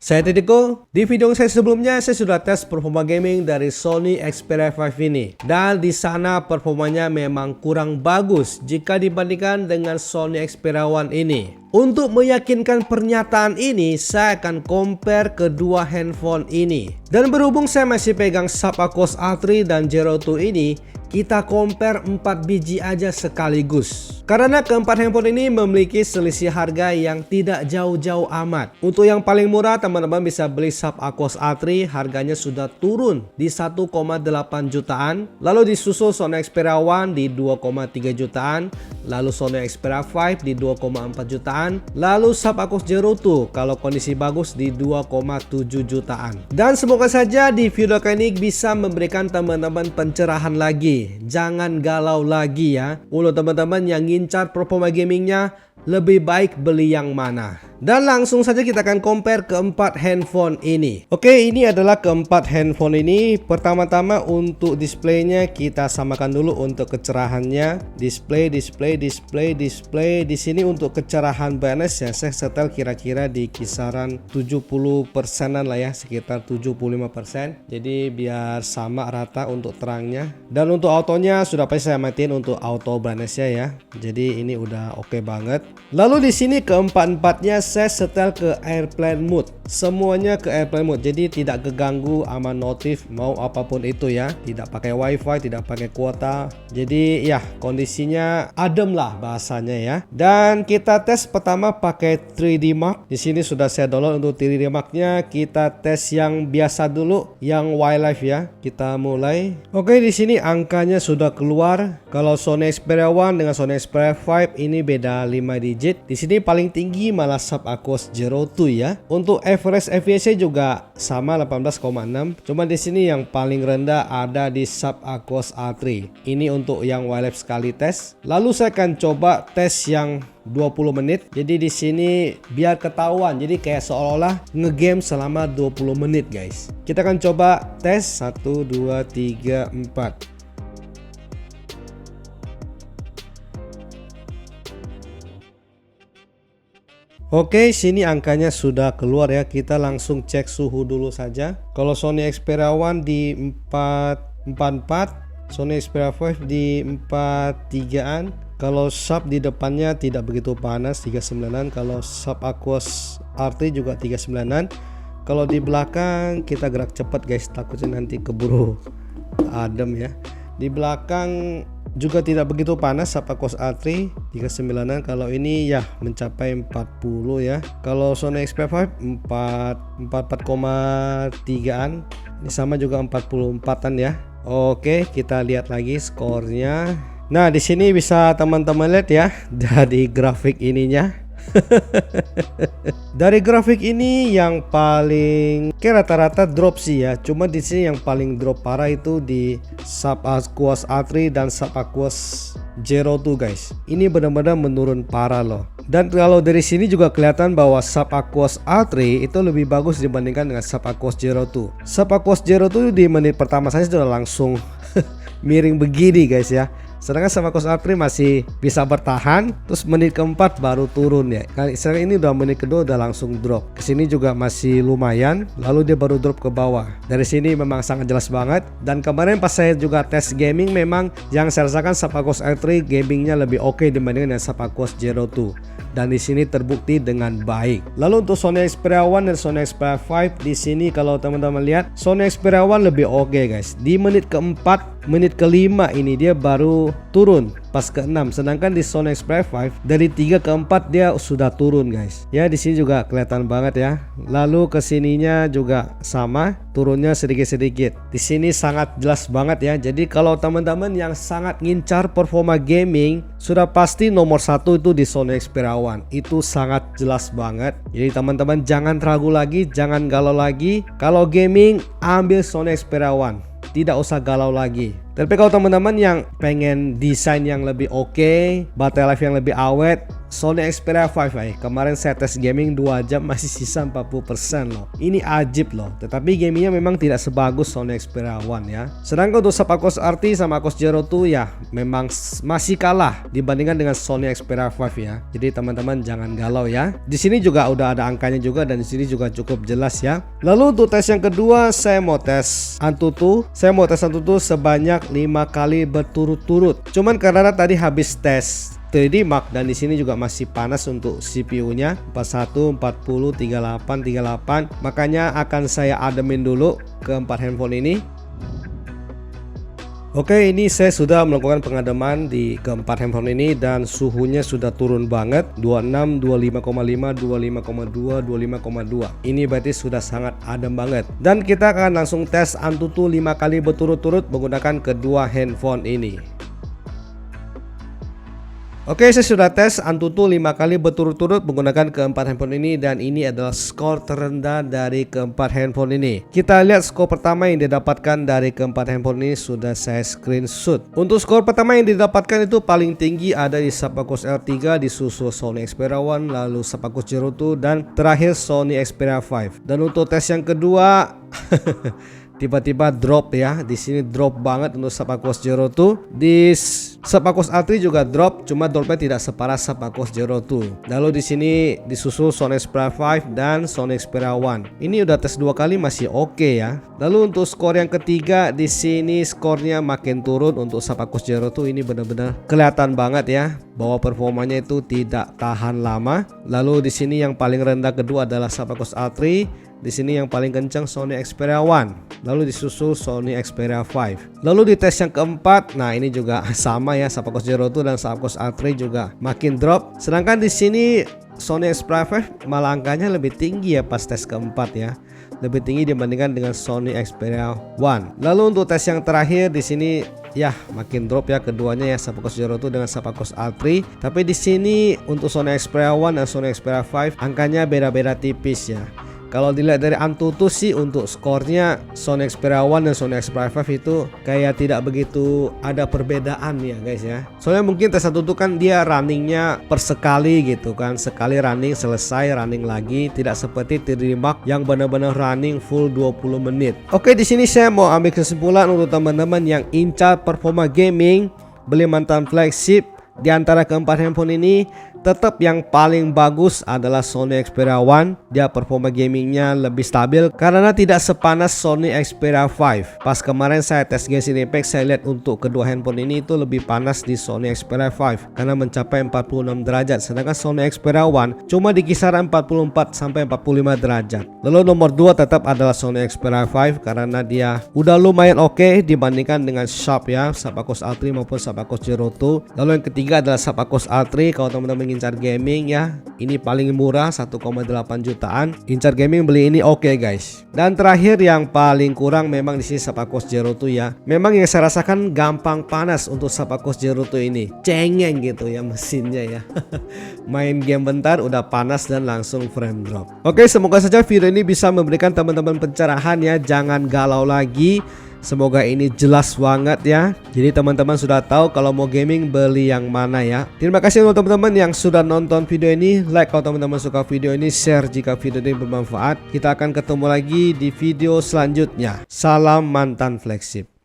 Saya Tidiko. Di video saya sebelumnya saya sudah tes performa gaming dari Sony Xperia 5 ini, dan di sana performanya memang kurang bagus jika dibandingkan dengan Sony Xperia 1 ini. Untuk meyakinkan pernyataan ini, saya akan compare kedua handphone ini. Dan berhubung saya masih pegang Sharp Aquos A3 dan Zero 2 ini, kita compare 4 biji aja sekaligus. Karena keempat handphone ini memiliki selisih harga yang tidak jauh-jauh amat. Untuk yang paling murah, teman-teman bisa beli Sharp Aquos A3, harganya sudah turun di 1,8 jutaan. Lalu disusul Sony Xperia 1 di 2,3 jutaan. Lalu Sony Xperia 5 di 2,4 jutaan. Lalu Sharp Aquos Zero 2 kalau kondisi bagus di 2,7 jutaan. Dan semoga saja di video kali ini bisa memberikan teman-teman pencerahan lagi. Jangan galau lagi ya. Untuk teman-teman yang ngincar performa gamingnya, lebih baik beli yang mana. Dan langsung saja kita akan compare keempat handphone ini. Oke, ini adalah keempat handphone ini. Pertama-tama untuk displaynya kita samakan dulu untuk kecerahannya. Display. Di sini untuk kecerahan brightness ya, saya setel kira-kira di kisaran 70%-an lah ya, sekitar 75%. Jadi biar sama rata untuk terangnya. Dan untuk autonya sudah pasti saya matiin untuk auto brightness-nya ya. Jadi ini udah oke banget. Lalu di sini keempat-empatnya saya setel ke airplane mode. Semuanya ke airplane mode, jadi tidak keganggu sama notif mau apapun itu ya. Tidak pakai wifi, tidak pakai kuota. Jadi ya kondisinya adem lah bahasanya ya. Dan kita tes pertama pakai 3D Mark. Di sini sudah saya download untuk 3D Mark-nya. Kita tes yang biasa dulu, yang wildlife ya. Kita mulai. Oke, di sini angkanya sudah keluar. Kalau Sony Xperia 1 dengan Sony Xperia 5 ini beda 5 digit. Di sini paling tinggi malah Sharp Aquos Zero 2 ya. Untuk average FPS juga sama 18,6. Cuma di sini yang paling rendah ada di Sharp Aquos A3. Ini untuk yang wildlife sekali tes. Lalu saya akan coba tes yang 20 menit. Jadi di sini biar ketahuan. Jadi kayak seolah-olah ngegame selama 20 menit guys. Kita akan coba tes 1 2 3 4. Oke, sini angkanya sudah keluar ya. Kita langsung cek suhu dulu saja. Kalau Sony Xperia 1 di 444, Sony Xperia 5 di 43-an. Kalau Sharp di depannya tidak begitu panas, 39-an. Kalau Sharp Aquos R3 juga 39-an. Kalau di belakang kita gerak cepat guys, takutnya nanti keburu adem ya. Di belakang juga tidak begitu panas, Sharp Aquos A3 39-an. Kalau ini ya mencapai 40 ya. Kalau Sony Xperia 5 44,3-an. Ini sama juga 44-an ya. Oke, kita lihat lagi skornya. Nah, di sini bisa teman-teman lihat ya dari grafik ininya. Dari grafik ini yang paling rata-rata drop sih ya. Cuma di sini yang paling drop parah itu di Sharp Aquos A3 dan Sharp Aquos Zero 2 guys. Ini benar-benar menurun parah loh. Dan kalau dari sini juga kelihatan bahwa Sharp Aquos A3 itu lebih bagus dibandingkan dengan Sharp Aquos Zero 2. Sharp Aquos Zero 2 di menit pertama saya sudah langsung miring begini guys ya. Sedangkan Sharp Aquos A3 masih bisa bertahan, terus menit keempat baru turun ya. Sekarang ini udah menit kedua udah langsung drop. Kesini juga masih lumayan, lalu dia baru drop ke bawah. Dari sini memang sangat jelas banget. Dan kemarin pas saya juga tes gaming, memang yang saya rasakan Sharp Aquos A3 gamingnya lebih oke dibandingkan dengan Sharp Aquos Zero 2. Dan di sini terbukti dengan baik. Lalu untuk Sony Xperia 1 dan Sony Xperia 5, di sini kalau teman-teman lihat Sony Xperia 1 lebih oke guys. Di menit keempat, menit kelima ini dia baru turun pas ke-6, sedangkan di Sony Xperia 5 dari 3 ke 4 dia sudah turun guys. Ya di sini juga kelihatan banget ya. Lalu ke sininya juga sama, turunnya sedikit-sedikit. Di sini sangat jelas banget ya. Jadi kalau teman-teman yang sangat ngincar performa gaming, sudah pasti nomor 1 itu di Sony Xperia 1. Itu sangat jelas banget. Jadi teman-teman jangan ragu lagi, jangan galau lagi. Kalau gaming ambil Sony Xperia 1. Tidak usah galau lagi. Tapi kalau teman-teman yang pengen desain yang lebih oke, baterai life yang lebih awet, Sony Xperia 5 kemarin saya tes gaming 2 jam masih sisa 40% loh. Ini ajib loh. Tetapi gamingnya memang tidak sebagus Sony Xperia 1 ya. Sedangkan untuk Sapakos RT sama Aquos Zero 2 ya memang masih kalah dibandingkan dengan Sony Xperia 5 ya. Jadi teman-teman jangan galau ya. Di sini juga udah ada angkanya juga dan di sini juga cukup jelas ya. Lalu untuk tes yang kedua saya mau tes Antutu. Saya mau tes Antutu sebanyak 5 kali berturut-turut. Cuman karena tadi habis tes 3D Mark dan di sini juga masih panas untuk CPU-nya 41, 40, 38, 38. Makanya akan saya ademin dulu keempat handphone ini. Oke, ini saya sudah melakukan pengademan di keempat handphone ini dan suhunya sudah turun banget 26, 25,5, 25,2, 25,2. Ini berarti sudah sangat adem banget. Dan kita akan langsung tes Antutu 5 kali berturut-turut menggunakan kedua handphone ini. Oke, saya sudah tes Antutu 5 kali berturut-turut menggunakan keempat handphone ini dan ini adalah skor terendah dari keempat handphone ini. Kita lihat skor pertama yang didapatkan dari keempat handphone ini sudah saya screenshot. Untuk skor pertama yang didapatkan itu paling tinggi ada di Sapakos R3, disusul Sony Xperia 1, lalu Sapakos Zero 2 dan terakhir Sony Xperia 5. Dan untuk tes yang kedua tiba-tiba drop ya. Di sini drop banget untuk Sapakos Zero 2. Di Sapakos R3 juga drop, cuma dropnya tidak separah Sapakos Zero 2. Lalu di sini disusul Sony Xperia 5 dan Sony Xperia 1. Ini udah tes 2 kali masih oke ya. Lalu untuk skor yang ketiga di sini skornya makin turun untuk Sapakos Zero 2. Ini benar-benar kelihatan banget ya bahwa performanya itu tidak tahan lama. Lalu di sini yang paling rendah kedua adalah Sapakos R3. Di sini yang paling kencang Sony Xperia 1, lalu disusul Sony Xperia 5. Lalu di tes yang keempat, nah ini juga sama ya, Sapakos Zero 2 dan Sapakos R3 juga makin drop. Sedangkan di sini Sony Xperia 5 malah angkanya lebih tinggi ya pas tes keempat ya. Lebih tinggi dibandingkan dengan Sony Xperia 1. Lalu untuk tes yang terakhir di sini ya makin drop ya keduanya ya, Sapakos Zero 2 dengan Sapakos R3. Tapi di sini untuk Sony Xperia 1 dan Sony Xperia 5 angkanya beda-beda tipis ya. Kalau dilihat dari Antutu sih untuk skornya Sony Xperia 1 dan Sony Xperia 5 itu kayak tidak begitu ada perbedaan ya guys ya. Soalnya mungkin tes Antutu kan dia runningnya per sekali gitu kan. Sekali running selesai running lagi, tidak seperti 3D Mark yang benar-benar running full 20 menit. Oke, di sini saya mau ambil kesimpulan untuk teman-teman yang incar performa gaming, beli mantan flagship. Di antara keempat handphone ini tetap yang paling bagus adalah Sony Xperia 1. Dia performa gamingnya lebih stabil karena tidak sepanas Sony Xperia 5. Pas kemarin saya tes Genshin Impact, saya lihat untuk kedua handphone ini itu lebih panas di Sony Xperia 5 karena mencapai 46 derajat. Sedangkan Sony Xperia 1 cuma di kisaran 44 sampai 45 derajat. Lalu nomor 2 tetap adalah Sony Xperia 5 karena dia udah lumayan oke dibandingkan dengan Sharp ya, Sapakos R3 maupun Sapakos Zero 2. Lalu yang ketiga adalah Sapakos R3. Kalau teman-teman incar gaming ya, ini paling murah 1,8 jutaan. Incar gaming beli ini oke guys. Dan terakhir yang paling kurang memang di sini Sapakos Zero 2 ya. Memang yang saya rasakan gampang panas untuk Sapakos Zero 2 ini. Cengeng gitu ya mesinnya ya. Main game bentar udah panas dan langsung frame drop. Oke, semoga saja video ini bisa memberikan teman-teman pencerahan ya. Jangan galau lagi. Semoga ini jelas banget ya. Jadi teman-teman sudah tahu kalau mau gaming beli yang mana ya. Terima kasih untuk teman-teman yang sudah nonton video ini. Like kalau teman-teman suka video ini, share jika video ini bermanfaat. Kita akan ketemu lagi di video selanjutnya. Salam mantan flagship.